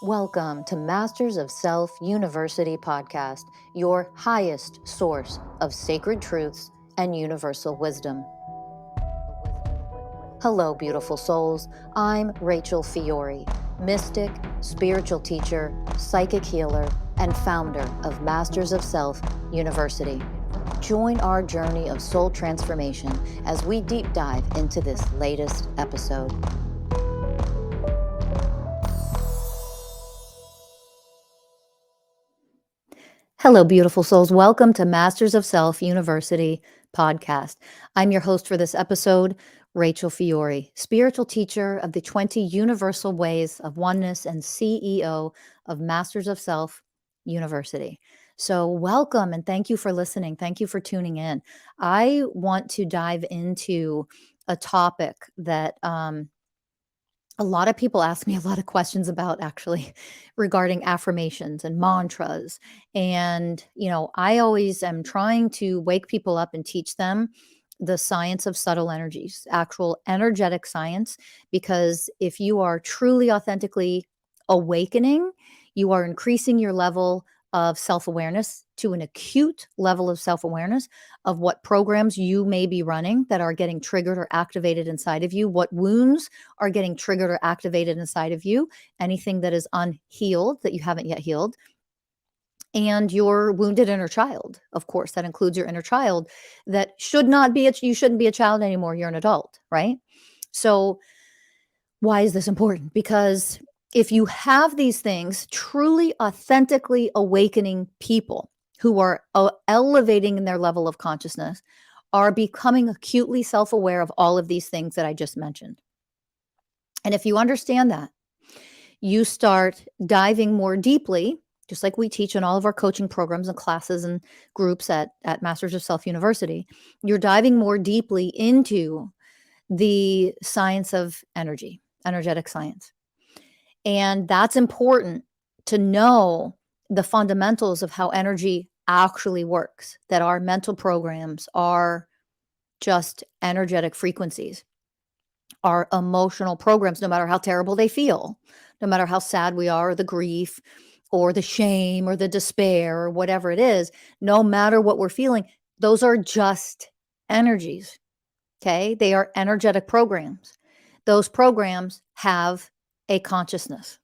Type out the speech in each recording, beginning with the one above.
Welcome to Masters of Self University podcast, your highest source of sacred truths and universal wisdom. Hello, beautiful souls. I'm Rachel Fiori, mystic, spiritual teacher, psychic healer, and founder of Masters of Self University. Join our journey of soul transformation as we deep dive into this latest episode. Hello, beautiful souls. Welcome to Masters of Self University podcast. I'm your host for this episode, Rachel Fiori, spiritual teacher of the 20 Universal Ways of Oneness and CEO of Masters of Self University. So, welcome and thank you for listening. Thank you for tuning in. I want to dive into a topic that a lot of people ask me a lot of questions about, actually, regarding affirmations and mantras. And, I always am trying to wake people up and teach them the science of subtle energies, actual energetic science, because if you are truly authentically awakening, you are increasing your level of self-awareness to an acute level of self-awareness of what programs you may be running that are getting triggered or activated inside of you, what wounds are getting triggered or activated inside of you, anything that is unhealed that you haven't yet healed, and your wounded inner child. Of course, that includes your inner child that should not be, you shouldn't be a child anymore. You're an adult, right? So why is this important? Because if you have these things, truly authentically awakening people who are elevating in their level of consciousness are becoming acutely self-aware of all of these things that I just mentioned. And if you understand that, you start diving more deeply, just like we teach in all of our coaching programs and classes and groups at Masters of Self University. You're diving more deeply into the science of energy, energetic science. And that's important to know the fundamentals of how energy actually works, that our mental programs are just energetic frequencies. Our emotional programs, no matter how terrible they feel, no matter how sad we are, or the grief, or the shame, or the despair, or whatever it is, no matter what we're feeling, those are just energies. Okay? They are energetic programs. Those programs have a consciousness.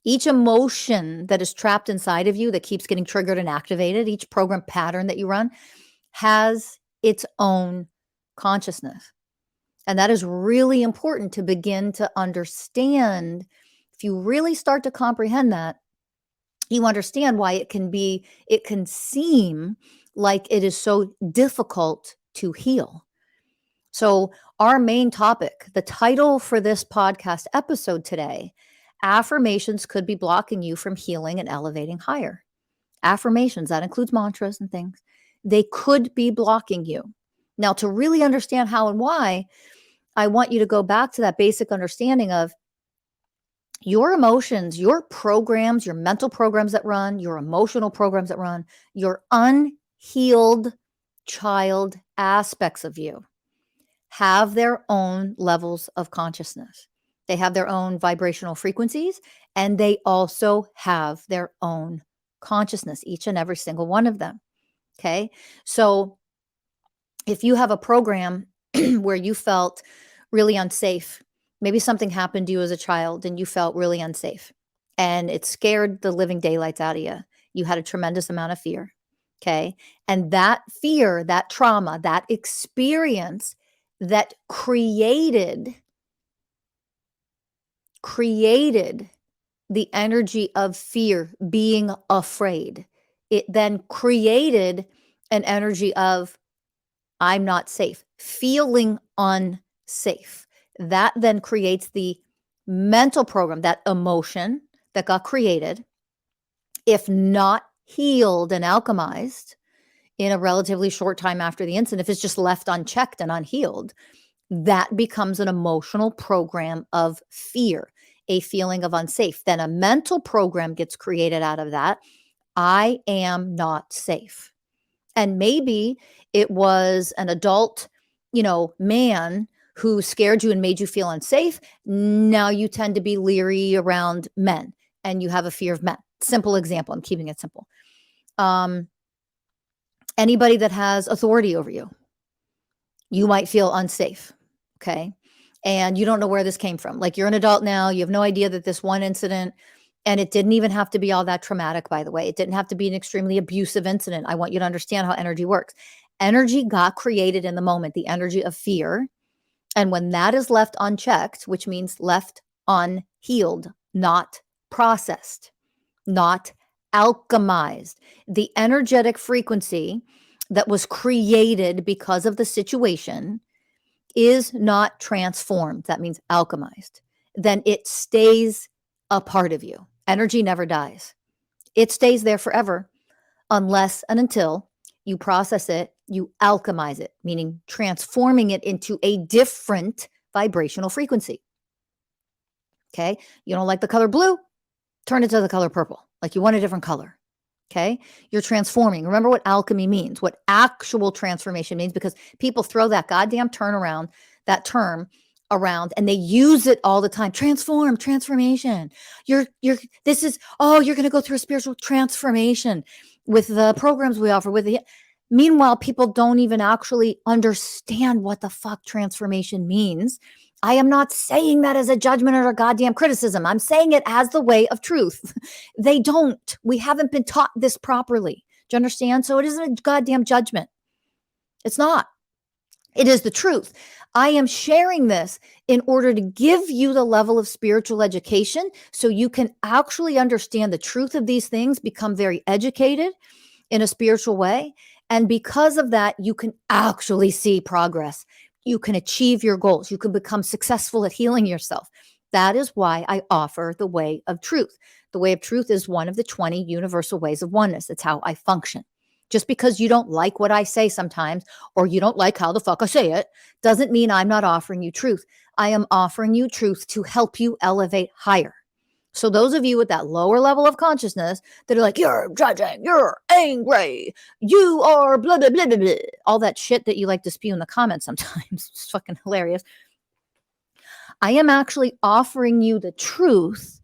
Each emotion that is trapped inside of you that keeps getting triggered and activated, each program pattern that you run, has its own consciousness. And that is really important to begin to understand. If you really start to comprehend that, you understand why it can seem like it is so difficult to heal. So, our main topic, the title for this podcast episode today, affirmations could be blocking you from healing and elevating higher. Affirmations, that includes mantras and things, they could be blocking you. Now, to really understand how and why, I want you to go back to that basic understanding of your emotions, your programs, your mental programs that run, your emotional programs that run, your unhealed child aspects of you have their own levels of consciousness. They have their own vibrational frequencies, and they also have their own consciousness, each and every single one of them. Okay. So if you have a program where you felt really unsafe, maybe something happened to you as a child and you felt really unsafe and it scared the living daylights out of you. You had a tremendous amount of fear. Okay. And that fear, that trauma, that experience that created the energy of fear, being afraid. It then created an energy of I'm not safe, feeling unsafe. That then creates the mental program, that emotion that got created, if not healed and alchemized in a relatively short time after the incident, if it's just left unchecked and unhealed, that becomes an emotional program of fear, a feeling of unsafe. Then a mental program gets created out of that. I am not safe. And maybe it was an adult, man who scared you and made you feel unsafe. Now you tend to be leery around men. and you have a fear of men. Simple example. I'm keeping it simple. Anybody that has authority over you, you might feel unsafe. Okay. And you don't know where this came from. Like, you're an adult now, you have no idea that this one incident, and it didn't even have to be all that traumatic, by the way. It didn't have to be an extremely abusive incident. I want you to understand how energy works. Energy got created in the moment, the energy of fear. And when that is left unchecked, which means left unhealed, not processed, not alchemized, the energetic frequency that was created because of the situation is not transformed. That means alchemized. Then it stays a part of you. Energy never dies. It stays there forever unless and until you process it, you alchemize it, meaning transforming it into a different vibrational frequency. Okay. You don't like the color blue? Turn it to the color purple. Like, you want a different color. Okay. You're transforming. Remember what alchemy means, what actual transformation means, because people throw that goddamn that term around, and they use it all the time. Transformation. You're going to go through a spiritual transformation with the programs we offer meanwhile, people don't even actually understand what the fuck transformation means. I am not saying that as a judgment or a goddamn criticism. I'm saying it as the way of truth. They don't. We haven't been taught this properly. Do you understand? So it isn't a goddamn judgment. It's not. It is the truth. I am sharing this in order to give you the level of spiritual education so you can actually understand the truth of these things, become very educated in a spiritual way. And because of that, you can actually see progress. You can achieve your goals. You can become successful at healing yourself. That is why I offer the way of truth. The way of truth is one of the 20 universal ways of oneness. It's how I function. Just because you don't like what I say sometimes, or you don't like how the fuck I say it, doesn't mean I'm not offering you truth. I am offering you truth to help you elevate higher. So those of you at that lower level of consciousness that are like, you're judging, you're angry, you are blah, blah, blah, blah, blah, all that shit that you like to spew in the comments sometimes. It's fucking hilarious. I am actually offering you the truth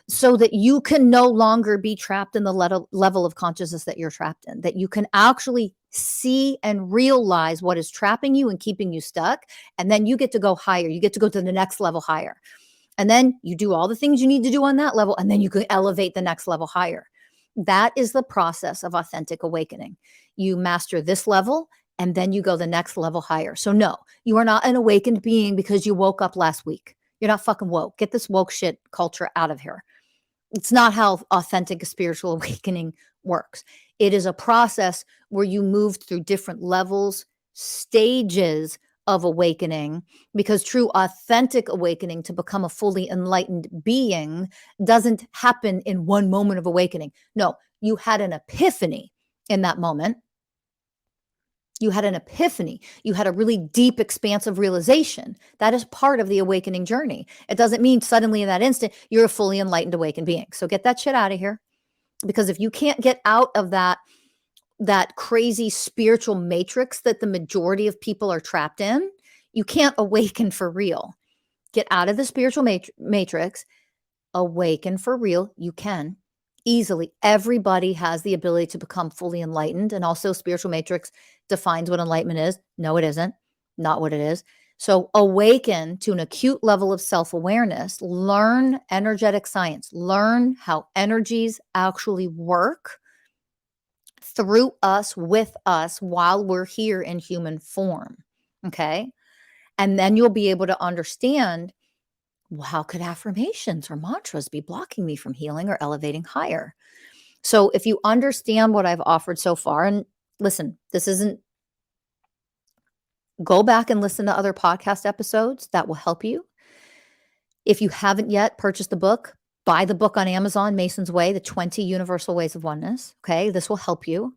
so that you can no longer be trapped in the level of consciousness that you're trapped in, that you can actually see and realize what is trapping you and keeping you stuck. And then you get to go higher. You get to go to the next level higher. And then you do all the things you need to do on that level, and then you can elevate the next level higher. That is the process of authentic awakening. You master this level, and then you go the next level higher. So no, you are not an awakened being because you woke up last week. You're not fucking woke. Get this woke shit culture out of here. It's not how authentic spiritual awakening works. It is a process where you move through different levels, stages of awakening, because true authentic awakening, to become a fully enlightened being, doesn't happen in one moment of awakening. No, you had an epiphany in that moment. You had an epiphany. You had a really deep, expansive realization. That is part of the awakening journey. It doesn't mean suddenly in that instant, you're a fully enlightened awakened being. So get that shit out of here. Because if you can't get out of that crazy spiritual matrix that the majority of people are trapped in, you can't awaken for real. Get out of the spiritual matrix, awaken for real. You can easily. Everybody has the ability to become fully enlightened. And also, spiritual matrix defines what enlightenment is. No, it isn't. Not what it is. So awaken to an acute level of self-awareness. Learn energetic science. Learn how energies actually work through us, with us, while we're here in human form. Okay. And then you'll be able to understand, well, how could affirmations or mantras be blocking me from healing or elevating higher? So if you understand what I've offered so far, and listen, this isn't, go back and listen to other podcast episodes that will help you. If you haven't yet purchased the book, buy the book on Amazon, Mason's Way, the 20 Universal Ways of Oneness. Okay. This will help you.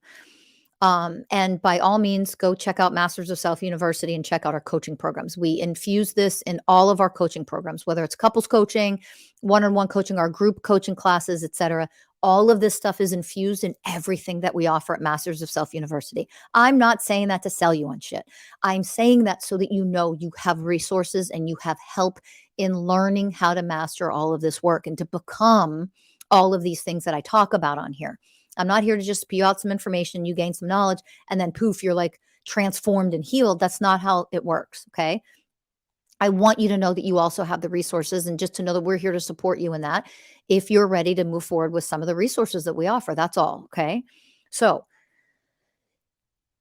And by all means, go check out Masters of Self University and check out our coaching programs. We infuse this in all of our coaching programs, whether it's couples coaching, one-on-one coaching, our group coaching classes, etc. All of this stuff is infused in everything that we offer at Masters of Self University. I'm not saying that to sell you on shit. I'm saying that so that you know you have resources and you have help in learning how to master all of this work and to become all of these things that I talk about on here. I'm not here to just spew out some information, you gain some knowledge, and then poof, you're like transformed and healed. That's not how it works. Okay. I want you to know that you also have the resources, and just to know that we're here to support you in that if you're ready to move forward with some of the resources that we offer. That's all. Okay. So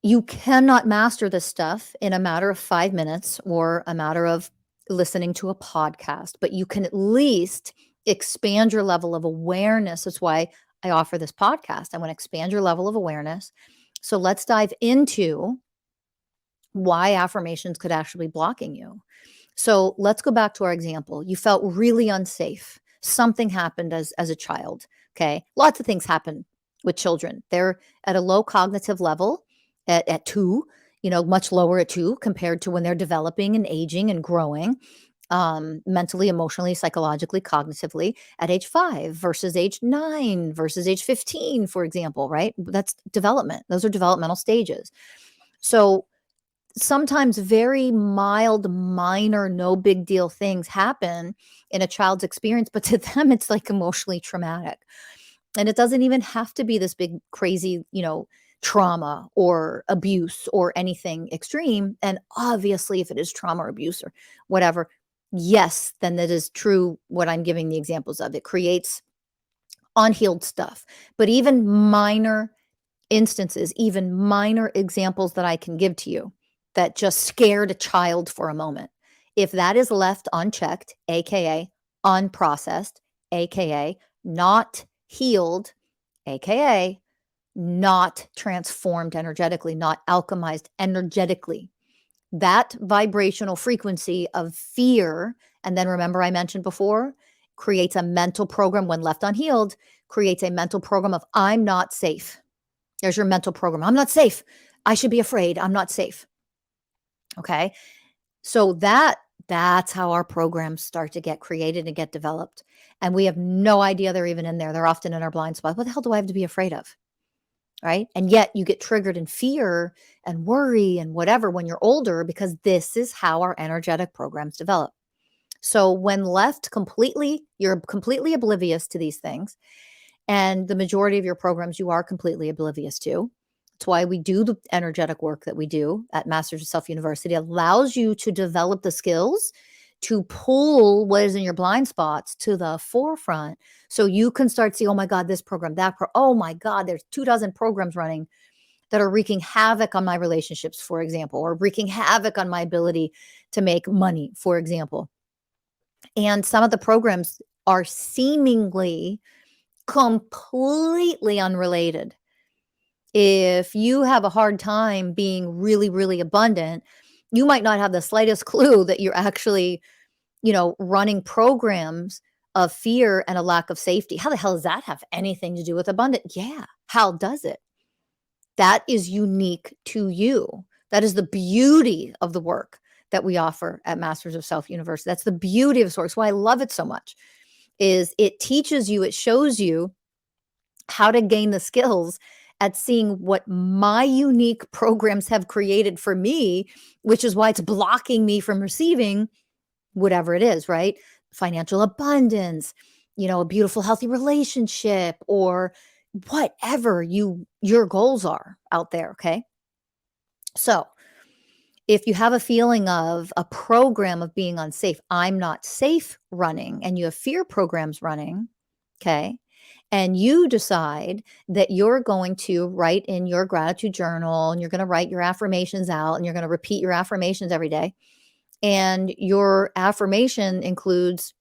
you cannot master this stuff in a matter of 5 minutes or a matter of listening to a podcast, but you can at least expand your level of awareness. That's why I offer this podcast. I want to expand your level of awareness. So let's dive into why affirmations could actually be blocking you. So let's go back to our example. You felt really unsafe. Something happened as a child. Okay. Lots of things happen with children. They're at a low cognitive level at 2, much lower at 2 compared to when they're developing and aging and growing, mentally, emotionally, psychologically, cognitively at age 5 versus age 9 versus age 15, for example, right? That's development. Those are developmental stages. So sometimes very mild, minor, no big deal things happen in a child's experience, but to them, it's like emotionally traumatic. And it doesn't even have to be this big, crazy, trauma or abuse or anything extreme. And obviously, if it is trauma or abuse or whatever, yes, then that is true what I'm giving the examples of. It creates unhealed stuff. But even minor instances, even minor examples that I can give to you that just scared a child for a moment, if that is left unchecked, AKA unprocessed, AKA not healed, AKA not transformed energetically, not alchemized energetically, that vibrational frequency of fear, and then remember I mentioned before, creates a mental program when left unhealed, creates a mental program of I'm not safe. There's your mental program. I'm not safe. I should be afraid. I'm not safe. Okay. So that's how our programs start to get created and get developed. And we have no idea they're even in there. They're often in our blind spot. What the hell do I have to be afraid of? Right. And yet you get triggered in fear and worry and whatever when you're older, because this is how our energetic programs develop. So when left completely, you're completely oblivious to these things. And the majority of your programs you are completely oblivious to. That's why we do the energetic work that we do at Masters of Self University. It allows you to develop the skills to pull what is in your blind spots to the forefront so you can start seeing, oh my God, this program, oh my God, there's 24 programs running that are wreaking havoc on my relationships, for example, or wreaking havoc on my ability to make money, for example. And some of the programs are seemingly completely unrelated. If you have a hard time being really, really abundant, you might not have the slightest clue that you're actually, running programs of fear and a lack of safety. How the hell does that have anything to do with abundant? Yeah. How does it? That is unique to you. That is the beauty of the work that we offer at Masters of Self University. That's the beauty of Source. Why I love it so much is it teaches you, it shows you how to gain the skills at seeing what my unique programs have created for me, which is why it's blocking me from receiving whatever it is, right? Financial abundance, a beautiful, healthy relationship, or whatever your goals are out there. Okay. So if you have a feeling of a program of being unsafe, I'm not safe running, and you have fear programs running, okay, and you decide that you're going to write in your gratitude journal and you're going to write your affirmations out and you're going to repeat your affirmations every day. And your affirmation includes,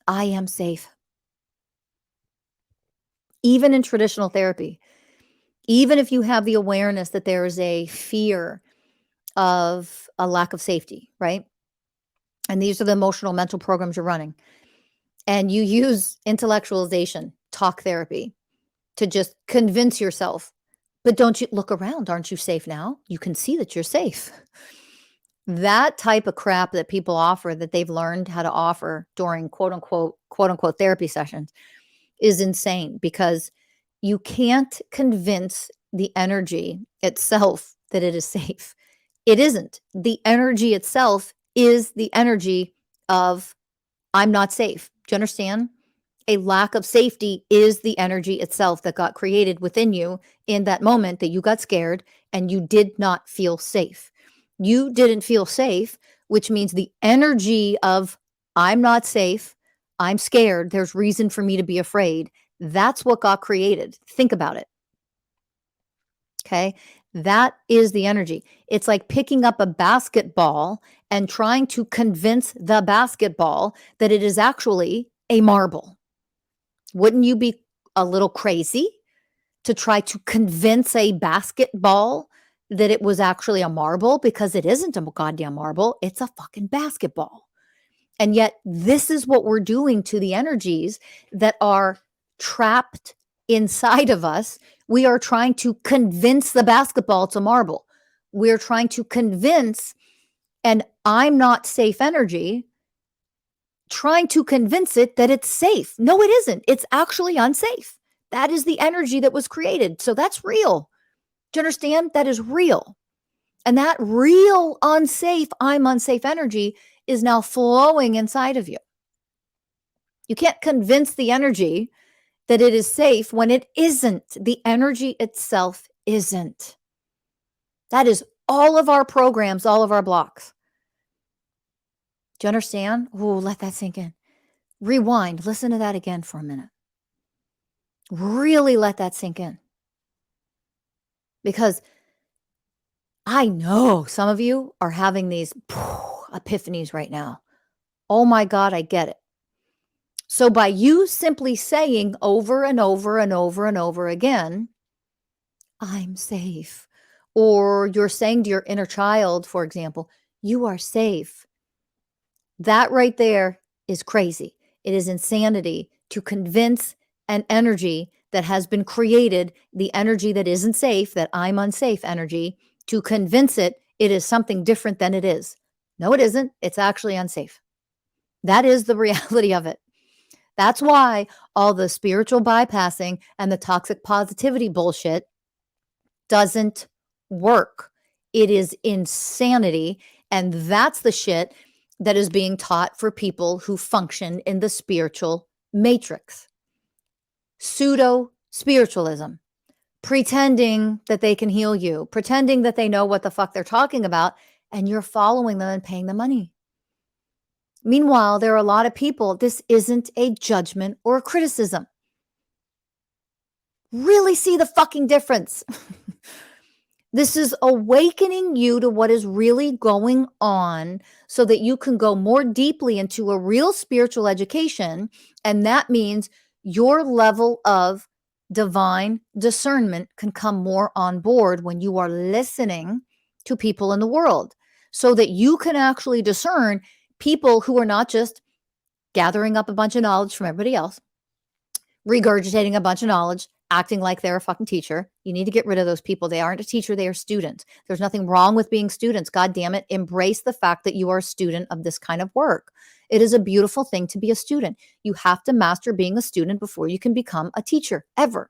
I am safe. Even in traditional therapy, even if you have the awareness that there is a fear of a lack of safety, right? And these are the emotional mental programs you're running. And you use intellectualization, talk therapy, to just convince yourself. But don't you look around? Aren't you safe now? You can see that you're safe. That type of crap that people offer, that they've learned how to offer during quote unquote therapy sessions, is insane, because you can't convince the energy itself that it is safe. It isn't. The energy itself is the energy of I'm not safe. Do you understand? A lack of safety is the energy itself that got created within you in that moment that you got scared and you did not feel safe. You didn't feel safe, which means the energy of I'm not safe, I'm scared, there's reason for me to be afraid. That's what got created. Think about it. Okay. That is the energy. It's like picking up a basketball and trying to convince the basketball that it is actually a marble. Wouldn't you be a little crazy to try to convince a basketball that it was actually a marble? Because it isn't a goddamn marble, it's a fucking basketball. And yet, this is what we're doing to the energies that are trapped inside of us. We are trying to convince the basketball it's a marble. We're trying to convince an I'm not safe energy, trying to convince it that it's safe. No, it isn't. It's actually unsafe. That is the energy that was created. So that's real. Do you understand? That is real. And that real unsafe, I'm unsafe energy is now flowing inside of you. You can't convince the energy that it is safe when it isn't. The energy itself isn't. That is all of our programs, all of our blocks. Do you understand? Oh, let that sink in. Rewind. Listen to that again for a minute. Really let that sink in. Because I know some of you are having these epiphanies right now. Oh my God, I get it. So by you simply saying over and over and over and over again, I'm safe, or you're saying to your inner child, for example, you are safe. That right there is crazy. It is insanity to convince an energy that has been created, the energy that isn't safe, that I'm unsafe energy, to convince it it is something different than it is. No, it isn't. It's actually unsafe. That is the reality of it. That's why all the spiritual bypassing and the toxic positivity bullshit doesn't work. It is insanity. And that's the shit that is being taught for people who function in the spiritual matrix. Pseudo spiritualism, pretending that they can heal you, pretending that they know what the fuck they're talking about, and you're following them and paying them money. Meanwhile, there are a lot of people, this isn't a judgment or a criticism. Really see the fucking difference. This is awakening you to what is really going on so that you can go more deeply into a real spiritual education. And that means your level of divine discernment can come more on board when you are listening to people in the world so that you can actually discern people who are not just gathering up a bunch of knowledge from everybody else, regurgitating a bunch of knowledge, acting like they're a fucking teacher. You need to get rid of those people. They aren't a teacher, they are students. There's nothing wrong with being students. God damn it. Embrace the fact that you are a student of this kind of work. It is a beautiful thing to be a student. You have to master being a student before you can become a teacher, ever.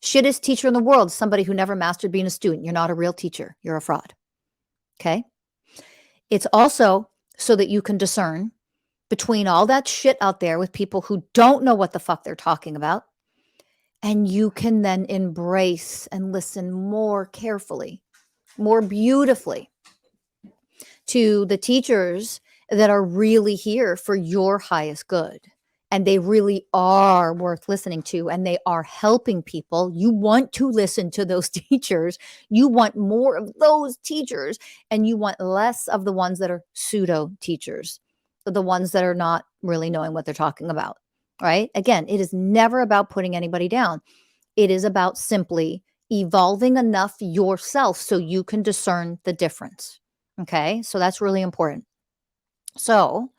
Shittest teacher in the world is somebody who never mastered being a student. You're not a real teacher. You're a fraud. Okay? It's also so that you can discern between all that shit out there with people who don't know what the fuck they're talking about. And you can then embrace and listen more carefully, more beautifully to the teachers that are really here for your highest good. And they really are worth listening to, and they are helping people. You want to listen to those teachers. You want more of those teachers, and you want less of the ones that are pseudo teachers, the ones that are not really knowing what they're talking about, right? Again, it is never about putting anybody down. It is about simply evolving enough yourself so you can discern the difference. Okay, so that's really important. So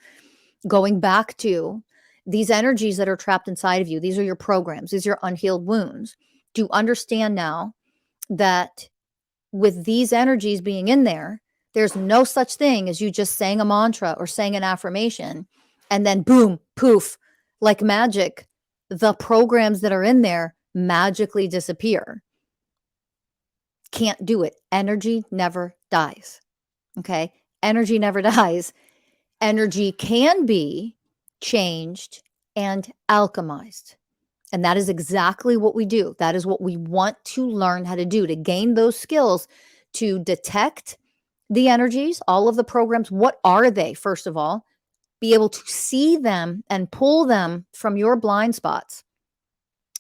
going back to these energies that are trapped inside of you, these are your programs, these are your unhealed wounds. Do you understand now that with these energies being in there, there's no such thing as you just saying a mantra or saying an affirmation and then boom, poof, like magic, the programs that are in there magically disappear. Can't do it. Energy never dies. Okay. Energy never dies. Energy can be changed and alchemized. And that is exactly what we do. That is what we want to learn how to do, to gain those skills, to detect the energies, all of the programs. What are they, first of all? Be able to see them and pull them from your blind spots.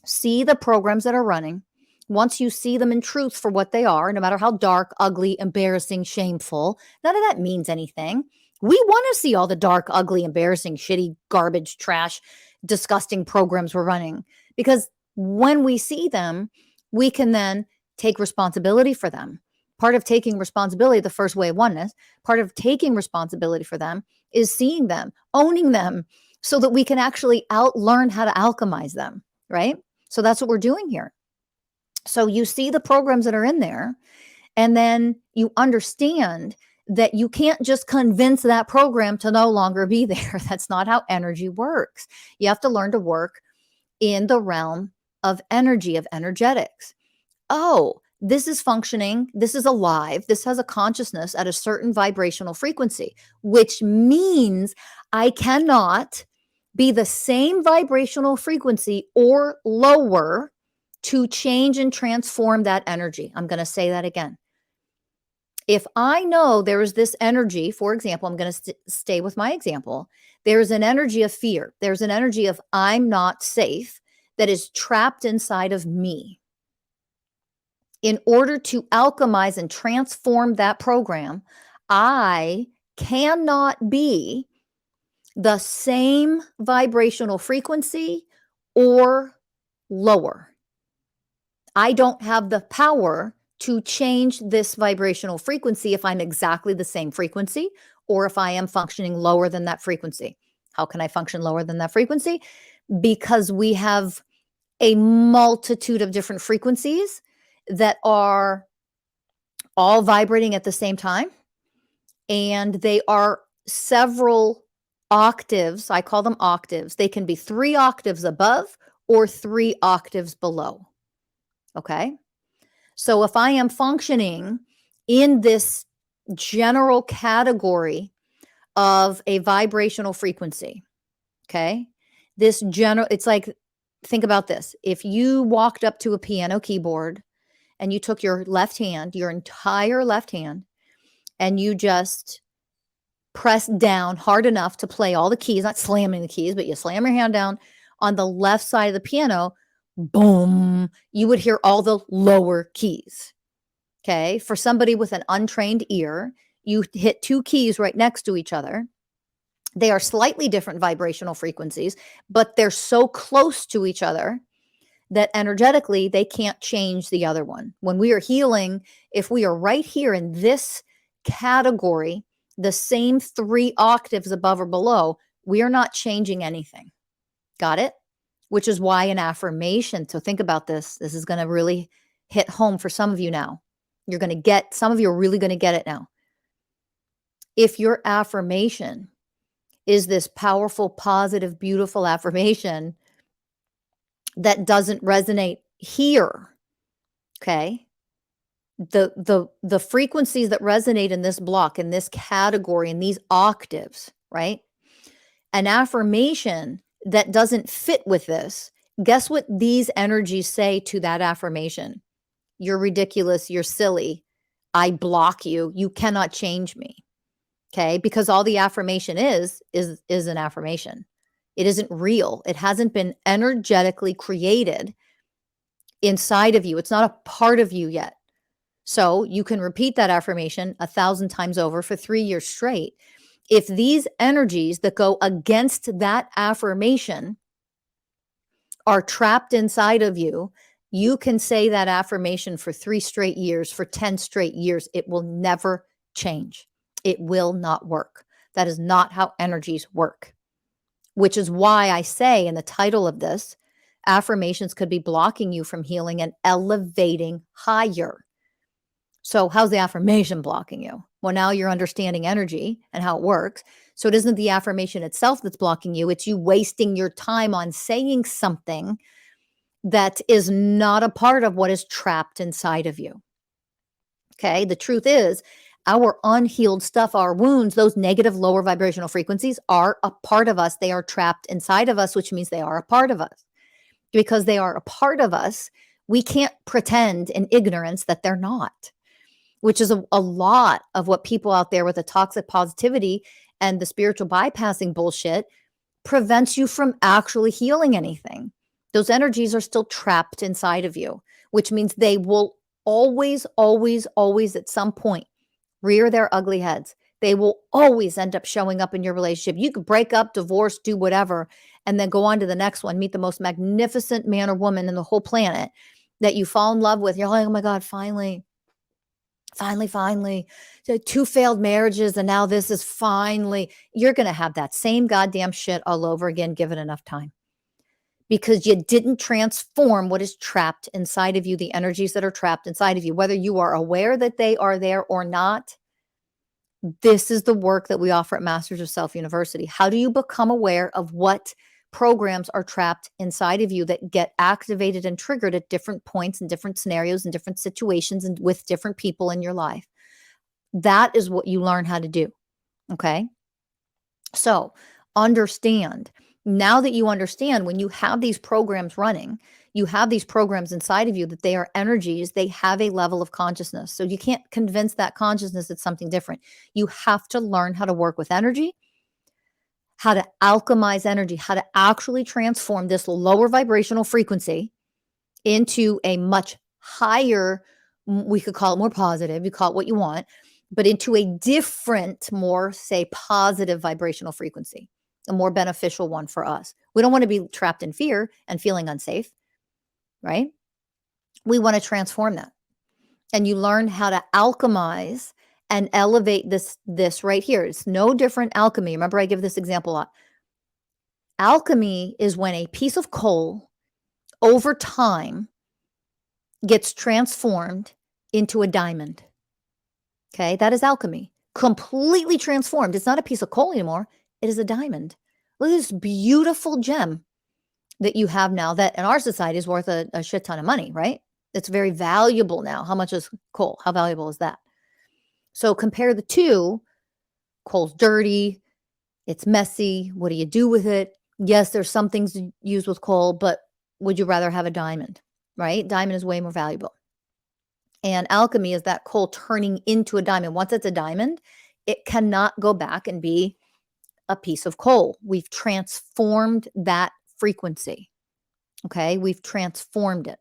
See the programs that are running. Once you see them in truth for what they are, no matter how dark, ugly, embarrassing, shameful, none of that means anything. We want to see all the dark, ugly, embarrassing, shitty, garbage, trash, disgusting programs we're running, because when we see them, we can then take responsibility for them. Part of taking responsibility, the first way of oneness, part of taking responsibility for them is seeing them, owning them, so that we can actually learn how to alchemize them, right? So that's what we're doing here. So you see the programs that are in there, and then you understand that you can't just convince that program to no longer be there. That's not how energy works. You have to learn to work in the realm of energy, of energetics. Oh, this is functioning, this is alive, this has a consciousness at a certain vibrational frequency, which means I cannot be the same vibrational frequency or lower to change and transform that energy. I'm going to say that again. If I know there is this energy, for example, I'm going to stay with my example. There's an energy of fear. There's an energy of I'm not safe that is trapped inside of me. In order to alchemize and transform that program, I cannot be the same vibrational frequency or lower. I don't have the power to change this vibrational frequency if I'm exactly the same frequency or if I am functioning lower than that frequency. How can I function lower than that frequency? Because we have a multitude of different frequencies that are all vibrating at the same time, and they are several octaves. I call them octaves. They can be 3 octaves above or 3 octaves below. Okay. So if I am functioning in this general category of a vibrational frequency, okay, it's like, think about this. If you walked up to a piano keyboard and you took your left hand, your entire left hand, and you just press down hard enough to play all the keys, not slamming the keys, but you slam your hand down on the left side of the piano, boom, you would hear all the lower keys. Okay. For somebody with an untrained ear, you hit 2 keys right next to each other. They are slightly different vibrational frequencies, but they're so close to each other that energetically they can't change the other one. When we are healing, if we are right here in this category, the same 3 octaves above or below, we are not changing anything. Got it? Which is why an affirmation, so think about this. This is going to really hit home for some of you now. Some of you are really going to get it now. If your affirmation is this powerful, positive, beautiful affirmation that doesn't resonate here, okay? The frequencies that resonate in this block, in this category, in these octaves, right? An affirmation that doesn't fit with this, guess what these energies say to that affirmation? You're ridiculous, you're silly, I block you, you cannot change me. Okay? Because all the affirmation is an affirmation. It isn't real. It hasn't been energetically created inside of you. It's not a part of you yet. So you can repeat that affirmation 1,000 times over for 3 years straight. If these energies that go against that affirmation are trapped inside of you, you can say that affirmation for 3 straight years, for 10 straight years. It will never change. It will not work. That is not how energies work, which is why I say in the title of this, affirmations could be blocking you from healing and elevating higher. So how's the affirmation blocking you? Well, now you're understanding energy and how it works. So it isn't the affirmation itself that's blocking you. It's you wasting your time on saying something that is not a part of what is trapped inside of you. Okay. The truth is, Our unhealed stuff, our wounds, those negative lower vibrational frequencies are a part of us. They are trapped inside of us, which means they are a part of us. Because they are a part of us, we can't pretend in ignorance that they're not, which is a lot of what people out there with the toxic positivity and the spiritual bypassing bullshit prevents you from actually healing anything. Those energies are still trapped inside of you, which means they will always, always, always at some point rear their ugly heads. They will always end up showing up in your relationship. You could break up, divorce, do whatever, and then go on to the next one, meet the most magnificent man or woman in the whole planet that you fall in love with. You're like, oh my God, finally. So 2 failed marriages, and now this is finally. You're going to have that same goddamn shit all over again, given enough time. Because you didn't transform what is trapped inside of you, the energies that are trapped inside of you, whether you are aware that they are there or not. This is the work that we offer at Masters of Self University. How do you become aware of what programs are trapped inside of you that get activated and triggered at different points and different scenarios and different situations and with different people in your life? That is what you learn how to do. Okay. So understand. Now that you understand, when you have these programs running, you have these programs inside of you that they are energies, they have a level of consciousness. So you can't convince that consciousness it's something different. You have to learn how to work with energy, how to alchemize energy, how to actually transform this lower vibrational frequency into a much higher, we could call it more positive, you call it what you want, but into a different, more, say, positive vibrational frequency, a more beneficial one for us. We don't want to be trapped in fear and feeling unsafe, right? We want to transform that. And you learn how to alchemize and elevate this right here. It's no different alchemy. Remember, I give this example a lot. Alchemy is when a piece of coal over time gets transformed into a diamond. Okay, that is alchemy. Completely transformed. It's not a piece of coal anymore. It is a diamond. Look at this beautiful gem that you have now that in our society is worth a shit ton of money, right? It's very valuable now. How much is coal? How valuable is that? So compare the two. Coal's dirty. It's messy. What do you do with it? Yes, there's some things used with coal, but would you rather have a diamond, right? Diamond is way more valuable. And alchemy is that coal turning into a diamond. Once it's a diamond, it cannot go back and be a piece of coal. We've transformed that frequency. Okay, we've transformed it.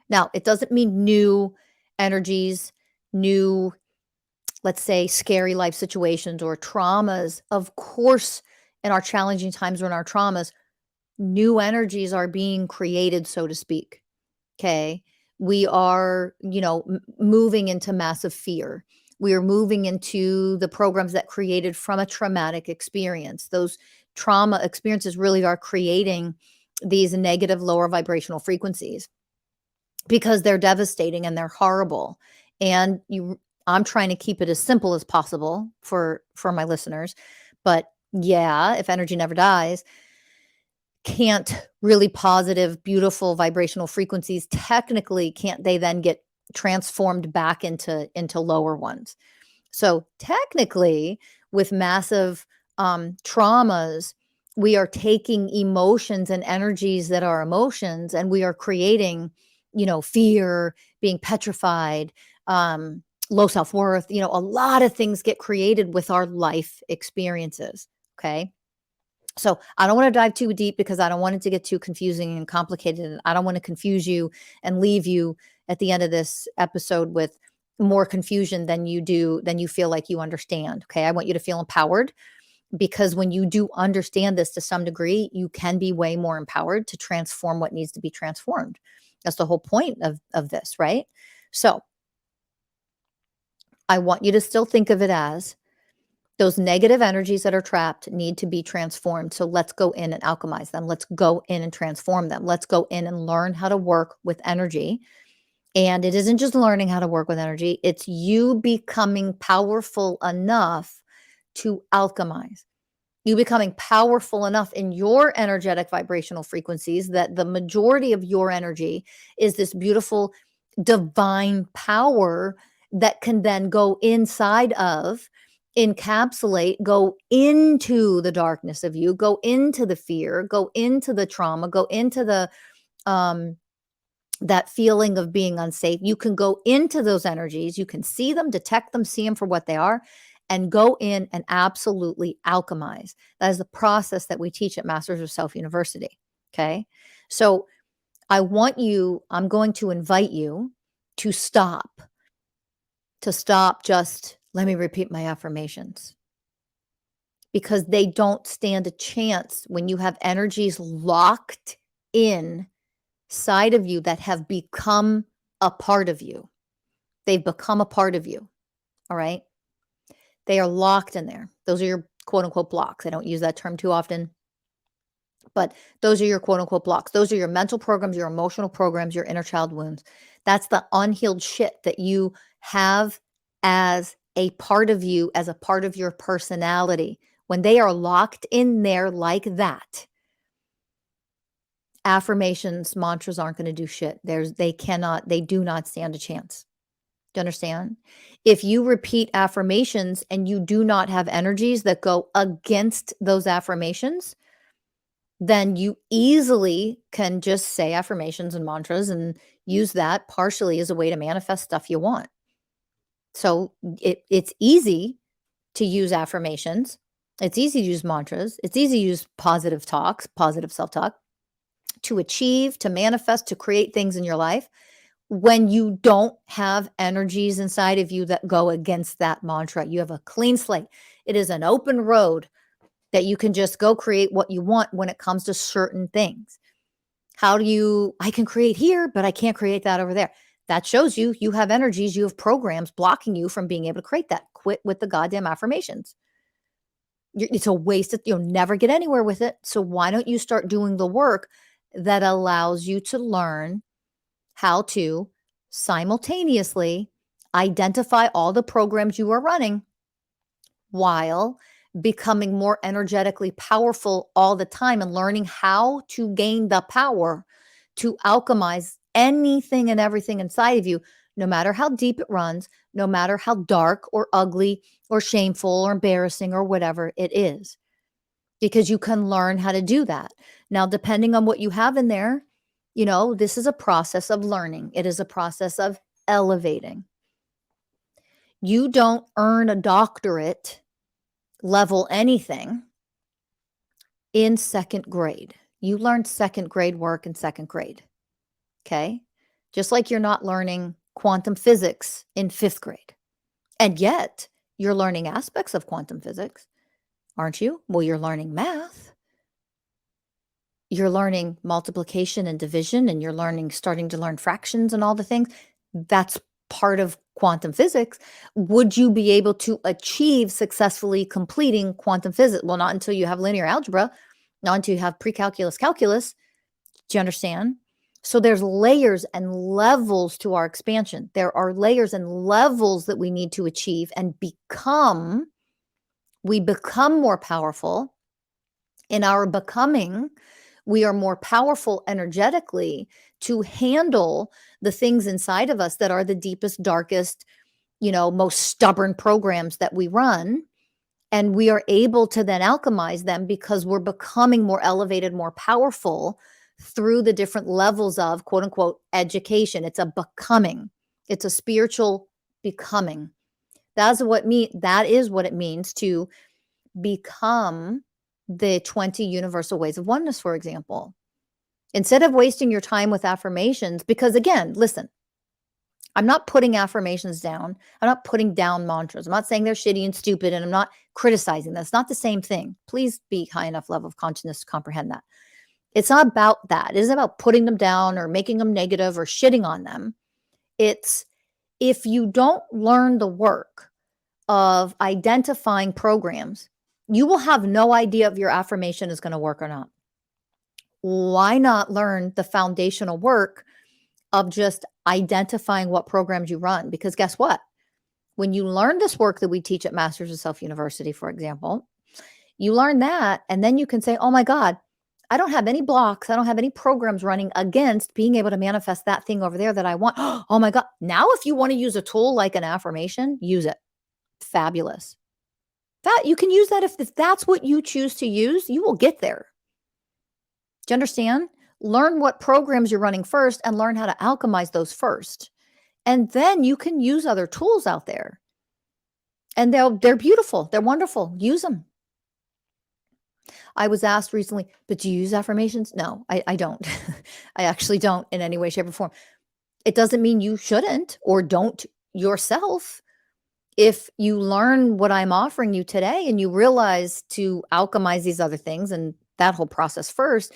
Now, it doesn't mean new energies, new, let's say, scary life situations or traumas. Of course, in our challenging times or in our traumas, new energies are being created, so to speak. Okay, we are, moving into massive fear. We are moving into the programs that created from a traumatic experience. Those trauma experiences really are creating these negative lower vibrational frequencies because they're devastating and they're horrible. And I'm trying to keep it as simple as possible for my listeners. But yeah, if energy never dies, can't really positive, beautiful vibrational frequencies, technically, can't they then get transformed back into lower ones? So technically, with massive traumas, we are taking emotions and energies that are emotions, and we are creating, fear, being petrified, low self-worth. A lot of things get created with our life experiences. Okay. So I don't want to dive too deep because I don't want it to get too confusing and complicated. And I don't want to confuse you and leave you at the end of this episode with more confusion than you feel like you understand. Okay. I want you to feel empowered, because when you do understand this to some degree, you can be way more empowered to transform what needs to be transformed. That's the whole point of this, right? So I want you to still think of it as those negative energies that are trapped need to be transformed. So let's go in and alchemize them. Let's go in and transform them. Let's go in and learn how to work with energy. And it isn't just learning how to work with energy. It's you becoming powerful enough to alchemize. You becoming powerful enough in your energetic vibrational frequencies that the majority of your energy is this beautiful divine power that can then go inside of, encapsulate, go into the darkness of you, go into the fear, go into the trauma, go into the um that feeling of being unsafe. You can go into those energies, you can see them, detect them, see them for what they are, and go in and absolutely alchemize. That is the process that we teach at Masters of Self University. Okay. So I'm going to invite you to stop just, let me repeat my affirmations, because they don't stand a chance when you have energies locked in side of you that have become a part of you. They've become a part of you. All right. They are locked in there. Those are your quote unquote blocks. I don't use that term too often, but those are your quote unquote blocks. Those are your mental programs, your emotional programs, your inner child wounds. That's the unhealed shit that you have as a part of you, as a part of your personality. When they are locked in there like that, affirmations, mantras aren't going to do shit. They do not stand a chance. Do you understand? If you repeat affirmations and you do not have energies that go against those affirmations, then you easily can just say affirmations and mantras and use that partially as a way to manifest stuff you want. So it's easy to use affirmations. It's easy to use mantras. It's easy to use positive talks, positive self-talk, to achieve, to manifest, to create things in your life when you don't have energies inside of you that go against that mantra. You have a clean slate. It is an open road that you can just go create what you want when it comes to certain things. I can create here, but I can't create that over there. That shows you have energies, you have programs blocking you from being able to create that. Quit with the goddamn affirmations. It's a waste. You'll never get anywhere with it. So why don't you start doing the work that allows you to learn how to simultaneously identify all the programs you are running while becoming more energetically powerful all the time, and learning how to gain the power to alchemize anything and everything inside of you, no matter how deep it runs, no matter how dark or ugly or shameful or embarrassing or whatever it is, because you can learn how to do that. Now, depending on what you have in there, this is a process of learning. It is a process of elevating. You don't earn a doctorate level anything in second grade. You learned second grade work in second grade. Okay. Just like you're not learning quantum physics in fifth grade. And yet you're learning aspects of quantum physics, aren't you? Well, you're learning math. You're learning multiplication and division, and you're starting to learn fractions and all the things. That's part of quantum physics. Would you be able to achieve successfully completing quantum physics? Well, not until you have linear algebra, not until you have pre-calculus, calculus. Do you understand? So there's layers and levels to our expansion. There are layers and levels that we need to achieve and become. We become more powerful. In our becoming, we are more powerful energetically to handle the things inside of us that are the deepest, darkest, most stubborn programs that we run. And we are able to then alchemize them because we're becoming more elevated, more powerful through the different levels of quote unquote education. It's a becoming. It's a spiritual becoming. That is what it means to become the 20 universal ways of oneness, for example. Instead of wasting your time with affirmations, because again, listen, I'm not putting affirmations down. I'm not putting down mantras. I'm not saying they're shitty and stupid, and I'm not criticizing them. It's not the same thing. Please be high enough level of consciousness to comprehend that. It's not about that. It isn't about putting them down or making them negative or shitting on them. It's, if you don't learn the work of identifying programs, you will have no idea if your affirmation is going to work or not. Why not learn the foundational work of just identifying what programs you run? Because guess what? When you learn this work that we teach at Masters of Self University, for example, you learn that, and then you can say, oh my God, I don't have any blocks. I don't have any programs running against being able to manifest that thing over there that I want. Oh my God. Now, if you want to use a tool like an affirmation, use it. Fabulous. That you can use that if that's what you choose to use, you will get there. Do you understand? Learn what programs you're running first and learn how to alchemize those first. And then you can use other tools out there. And they're beautiful. They're wonderful. Use them. I was asked recently, but do you use affirmations? No, I don't. I actually don't in any way, shape, or form. It doesn't mean you shouldn't or don't yourself. If you learn what I'm offering you today and you realize to alchemize these other things and that whole process first,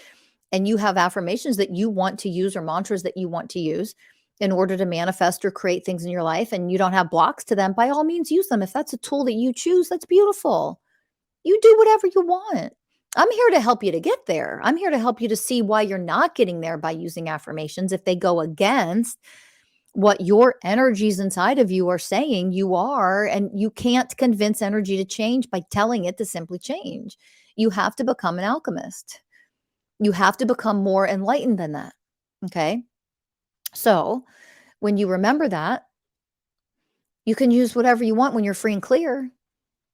and you have affirmations that you want to use or mantras that you want to use in order to manifest or create things in your life, and you don't have blocks to them, by all means use them. If that's a tool that you choose, that's beautiful. You do whatever you want. I'm here to help you to get there. I'm here to help you to see why you're not getting there by using affirmations if they go against what your energies inside of you are saying you are. And you can't convince energy to change by telling it to simply change. You have to become an alchemist. You have to become more enlightened than that. Okay. So when you remember that, you can use whatever you want when you're free and clear.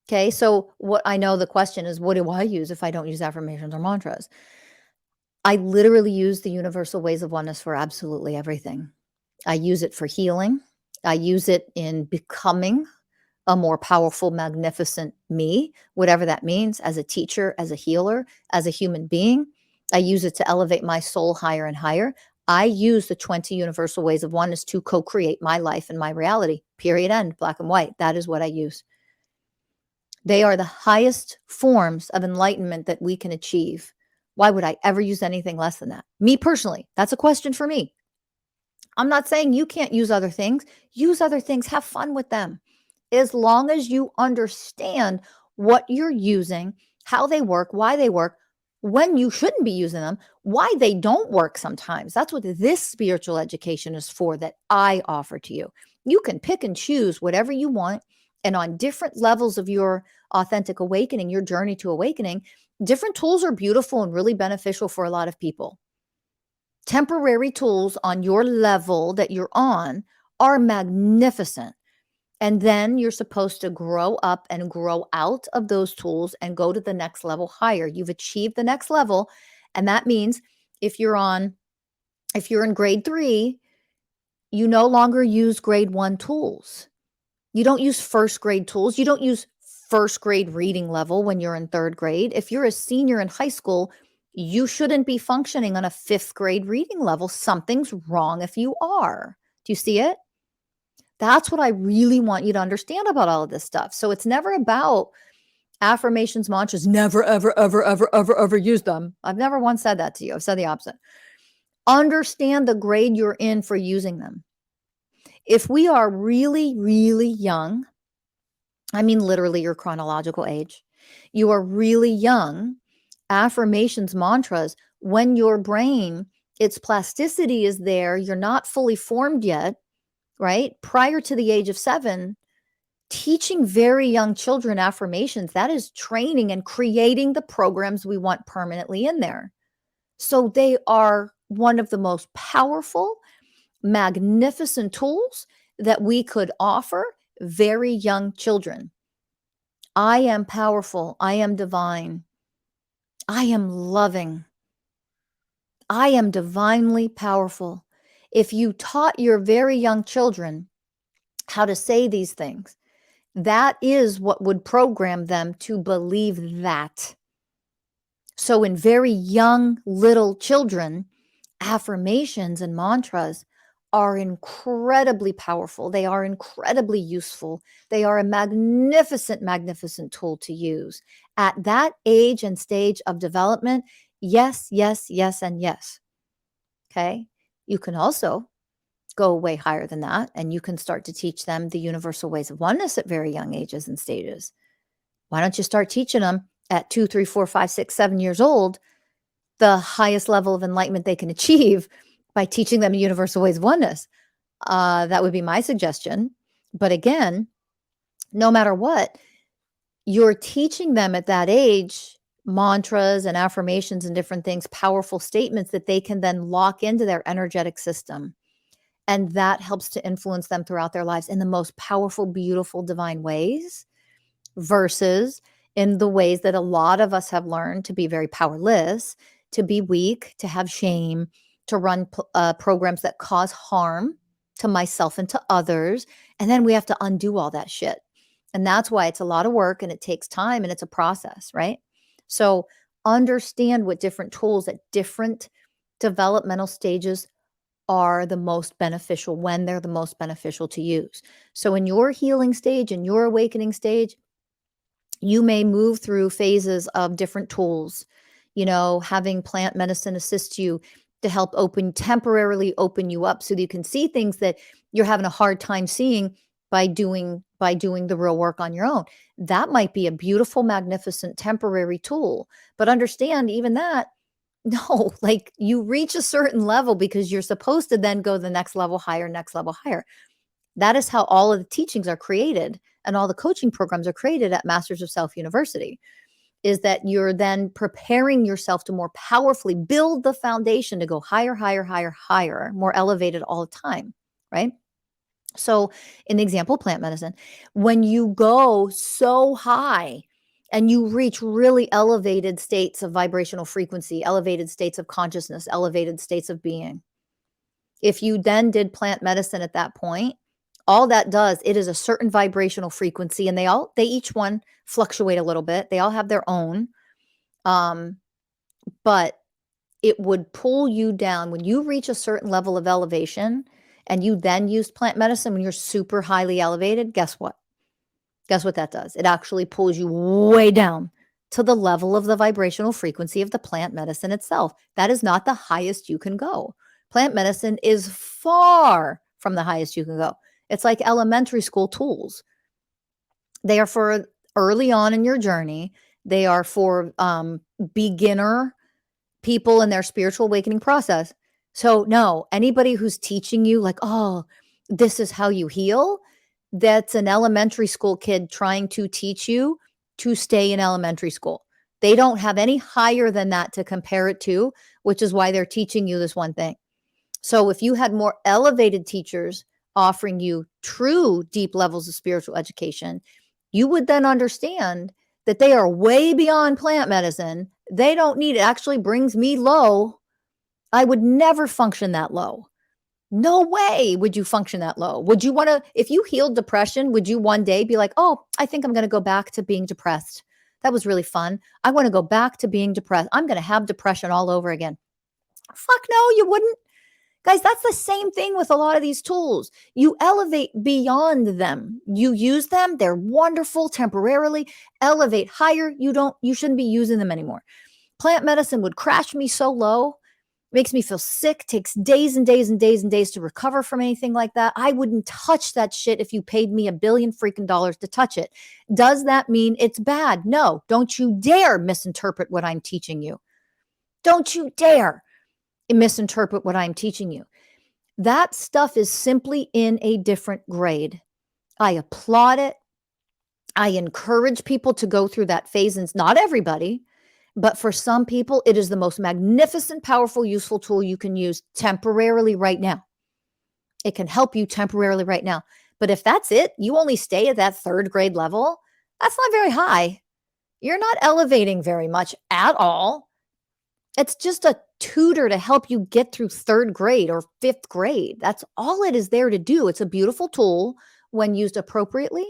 Okay. So what I know the question is, what do I use if I don't use affirmations or mantras? I literally use the universal ways of oneness for absolutely everything. I use it for healing. I use it in becoming a more powerful, magnificent me, whatever that means, as a teacher, as a healer, as a human being. I use it to elevate my soul higher and higher. I use the 20 universal ways of oneness to co-create my life and my reality, period, end, black and white. That is what I use. They are the highest forms of enlightenment that we can achieve. Why would I ever use anything less than that? Me personally, that's a question for me. I'm not saying you can't use other things. Use other things. Have fun with them. As long as you understand what you're using, how they work, why they work, when you shouldn't be using them, why they don't work sometimes. That's what this spiritual education is for that I offer to you. You can pick and choose whatever you want. And on different levels of your authentic awakening, your journey to awakening, different tools are beautiful and really beneficial for a lot of people. Temporary tools on your level that you're on are magnificent. And then you're supposed to grow up and grow out of those tools and go to the next level higher. You've achieved the next level. And that means if you're in grade 3, you no longer use grade 1 tools. You don't use first grade tools. You don't use first grade reading level when you're in 3rd grade. If you're a senior in high school, you shouldn't be functioning on a 5th grade reading level. Something's wrong if you are. Do you see it? That's what I really want you to understand about all of this stuff. So it's never about affirmations, mantras, never, ever, ever, ever, ever, ever use them. I've never once said that to you. I've said the opposite. Understand the grade you're in for using them. If we are really, really young, I mean literally your chronological age, you are really young, affirmations, mantras, when your brain, its plasticity is there, you're not fully formed yet, right? Prior to the age of 7, teaching very young children affirmations, that is training and creating the programs we want permanently in there. So they are one of the most powerful, magnificent tools that we could offer very young children. I am powerful. I am divine. I am loving. I am divinely powerful. If you taught your very young children how to say these things, that is what would program them to believe that. So in very young little children, affirmations and mantras are incredibly powerful. They are incredibly useful. They are a magnificent, magnificent tool to use. At that age and stage of development, yes, yes, yes, and yes. Okay. You can also go way higher than that, and you can start to teach them the universal ways of oneness at very young ages and stages. Why don't you start teaching them at 2, 3, 4, 5, 6, 7 years old, the highest level of enlightenment they can achieve by teaching them universal ways of oneness? That would be my suggestion. But again, no matter what, you're teaching them at that age mantras and affirmations and different things, powerful statements that they can then lock into their energetic system. And that helps to influence them throughout their lives in the most powerful, beautiful, divine ways, versus in the ways that a lot of us have learned to be very powerless, to be weak, to have shame, to run programs that cause harm to myself and to others. And then we have to undo all that shit. And that's why it's a lot of work and it takes time and it's a process, right? So understand what different tools at different developmental stages are the most beneficial, when they're the most beneficial to use. So in your healing stage, in your awakening stage, you may move through phases of different tools, having plant medicine assist you to help temporarily open you up so that you can see things that you're having a hard time seeing by doing the real work on your own. That might be a beautiful, magnificent temporary tool. But understand, even that, no, like you reach a certain level because you're supposed to then go the next level higher, next level higher. That is how all of the teachings are created and all the coaching programs are created at Masters of Self University, is that you're then preparing yourself to more powerfully build the foundation to go higher, higher, higher, higher, more elevated all the time, right? So in the example, plant medicine, when you go so high and you reach really elevated states of vibrational frequency, elevated states of consciousness, elevated states of being, if you then did plant medicine at that point, all that does, it is a certain vibrational frequency, and they each one fluctuate a little bit. They all have their own. But it would pull you down when you reach a certain level of elevation and you then use plant medicine when you're super highly elevated. Guess what? Guess what that does? It actually pulls you way down to the level of the vibrational frequency of the plant medicine itself. That is not the highest you can go. Plant medicine is far from the highest you can go. It's like elementary school tools. They are for early on in your journey. They are for beginner people in their spiritual awakening process. So no, anybody who's teaching you like, oh, this is how you heal, that's an elementary school kid trying to teach you to stay in elementary school. They don't have any higher than that to compare it to, which is why they're teaching you this one thing. So if you had more elevated teachers offering you true deep levels of spiritual education, you would then understand that they are way beyond plant medicine. They don't need it. Actually brings me low. I would never function that low. No way would you function that low. Would you want to, if you healed depression, would you one day be like, oh, I think I'm going to go back to being depressed. That was really fun. I want to go back to being depressed. I'm going to have depression all over again. Fuck no, you wouldn't. Guys, that's the same thing with a lot of these tools. You elevate beyond them. You use them. They're wonderful temporarily. Elevate higher. You shouldn't be using them anymore. Plant medicine would crash me so low. Makes me feel sick. Takes days and days and days and days to recover from anything like that. I wouldn't touch that shit if you paid me $1 billion freaking dollars to touch it. Does that mean it's bad? No. Don't you dare misinterpret what I'm teaching you. Don't you dare misinterpret what I'm teaching you. That stuff is simply in a different grade. I applaud it. I encourage people to go through that phase, and not everybody, but for some people, it is the most magnificent, powerful, useful tool you can use temporarily right now. It can help you temporarily right now. But if that's it, you only stay at that 3rd grade level, that's not very high. You're not elevating very much at all. It's just a tutor to help you get through 3rd grade or 5th grade. That's all it is there to do. It's a beautiful tool when used appropriately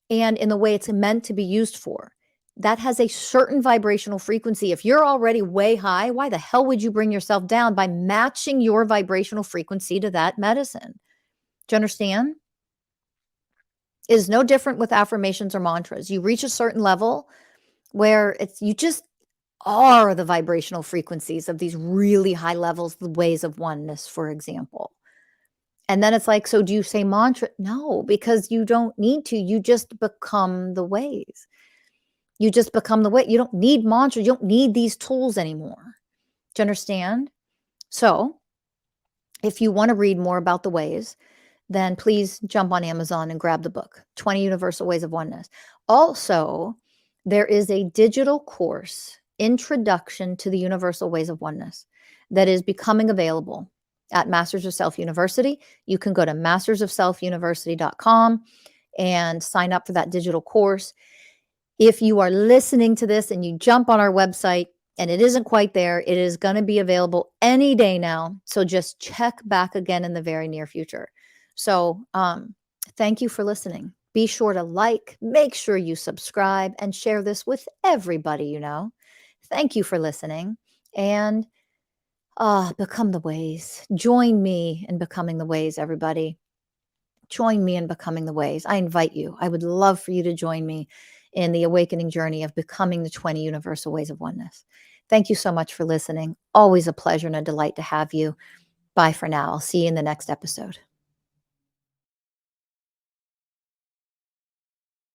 and in the way it's meant to be used for. That has a certain vibrational frequency. If you're already way high, why the hell would you bring yourself down by matching your vibrational frequency to that medicine? Do you understand? It is no different with affirmations or mantras. You reach a certain level where you just are the vibrational frequencies of these really high levels, the ways of oneness, for example. And then it's like, so do you say mantra? No, because you don't need to. You just become the ways. You just become the way. You don't need mantra. You don't need these tools anymore. Do you understand? So if you want to read more about the ways, then please jump on Amazon and grab the book, 20 Universal Ways of Oneness. Also, There is a digital course, Introduction to the Universal Ways of Oneness, that is becoming available at Masters of Self University. You can go to mastersofselfuniversity.com and sign up for that digital course. If you are listening to this and you jump on our website and it isn't quite there, it is going to be available any day now. So just check back again in the very near future. So thank you for listening. Be sure to like, make sure you subscribe, and share this with everybody you know. Thank you for listening. And become the ways. Join me in becoming the ways, everybody. Join me in becoming the ways. I invite you. I would love for you to join me in the awakening journey of becoming the 20 universal ways of oneness. Thank you so much for listening. Always a pleasure and a delight to have you. Bye for now. I'll see you in the next episode.